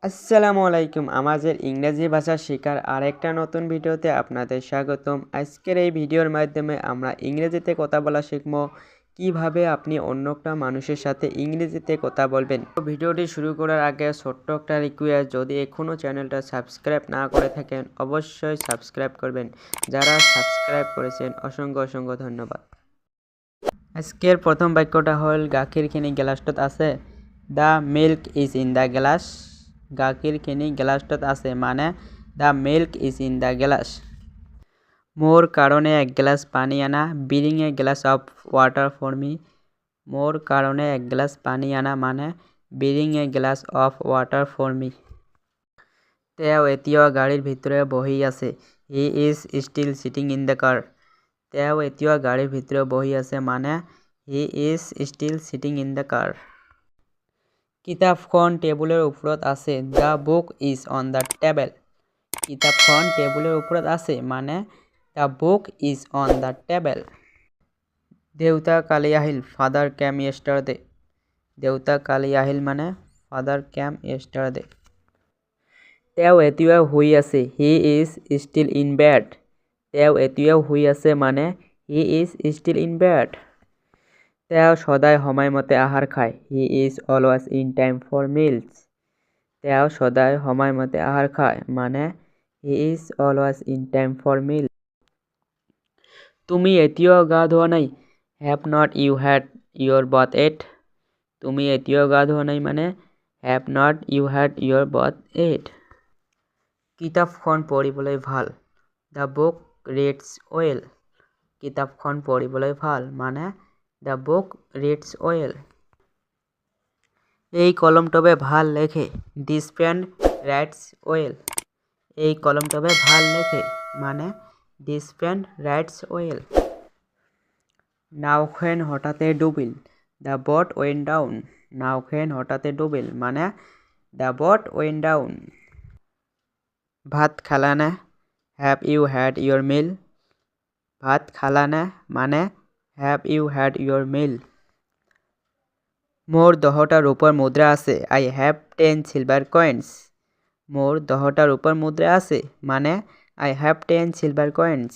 আসসালামু আলাইকুম। আমাদের ইংরেজি ভাষা শেখার আরেকটা নতুন ভিডিওতে আপনাদের স্বাগতম। আজকের এই ভিডিওর মাধ্যমে আমরা ইংরেজিতে কথা বলা শিখব। কিভাবে আপনি অন্য একটা মানুষের সাথে ইংরেজিতে কথা বলবেন। ভিডিওটি শুরু করার আগে ছোট্ট একটা রিকোয়েস্ট, যদি এখনও চ্যানেলটা সাবস্ক্রাইব না করে থাকেন অবশ্যই সাবস্ক্রাইব করবেন। যারা সাবস্ক্রাইব করেছেন অসংখ্য অসংখ্য ধন্যবাদ। আজকের প্রথম বাক্যটা হল গাখীৰ খিনি গ্লাসটোত আছে। The milk is in the glass. গাখীৰ খিনি গ্লাসটোত আছে মানে the milk is in the glass. মোর কারণে এক গ্লাস পানি আনা। Bring a glass of water for me. মোর কারণে এক গ্লাস পানি আনা মানে bring a glass of water for me. তেওঁ এতিয়াও গাড়ীৰ ভিতৰে বহি আছে। He is still sitting in the car. তেওঁ এতিয়াও গাড়ীৰ ভিতৰে বহি আছে মানে he is still sitting in the কাৰ। কিতাপখন টেবুলৰ ওপৰত আছে। The book is on the table. কিতাপখন টেবুলৰ ওপৰত আছে মানে the book is on the table. দেউতা কালি আহিল। ফাদাৰ কেম য়েষ্টাৰডে। দেউতা কালি আহিল মানে ফাদাৰ কেম য়েষ্টাৰডে। তেওঁ এতিয়াও শুই আছে। He is still in bed. তেওঁ এতিয়াও শুই আছে মানে he is still in bed. তেওঁ সদায় সময়মতে আহাৰ খায়। He is always in time for meals. তেওঁ সদায় সময়মতে আহাৰ খায় মানে he is always in time for meal. তুমি এতিয়াও গা ধোৱা নাই। Have not you had your bath at. তুমি এতিয়াও গা ধোৱা নাই মানে have not you had your bath at. কিতাপখন পঢ়িবলৈ ভাল। The book reads well. কিতাপখন পঢ়িবলৈ ভাল মানে দ্য বুক ৰিডছ ৱেল। এই কলমটোৱে ভাল লেখে। দিছ পেন ৰাইটছ ৱেল। এই কলমটোৱে ভাল লেখে মানে দিছ পেন ৰাইটছ ৱেল। নাওখন হঠাতে ডুবিল। দ্য বট ৱেণ্ট ডাউন। নাওখন হঠাতে ডুবিল মানে দ্য বট ৱেণ্ট ডাউন। ভাত খালানে? হেভ ইউ হেড ইয়ৰ মিল। ভাত খালানে মানে হেভ ইউ হেড ইয়ৰ মিল। মোৰ 10টা ৰূপৰ মুদ্ৰা আছে। আই হেভ 10 চিলভাৰ কইনছ। মোৰ 10টা ৰূপৰ মুদ্ৰা আছে মানে আই হেভ 10 চিলভাৰ কইনছ।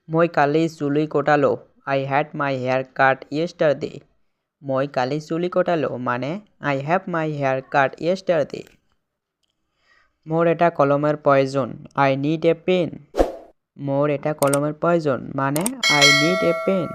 মই কালি চুলি কটালো। আই হেড মাই হেয়াৰ কাট য়েষ্টাৰডে। মই কালি চুলি কটালো মানে আই হেভ মাই হেয়াৰ কাট য়েষ্টাৰডে। মোৰ এটা কলমৰ প্ৰয়োজন। আই নিড এ পেন। মোৰ এটা কলমৰ প্ৰয়োজন মানে আই নিড এ পেন।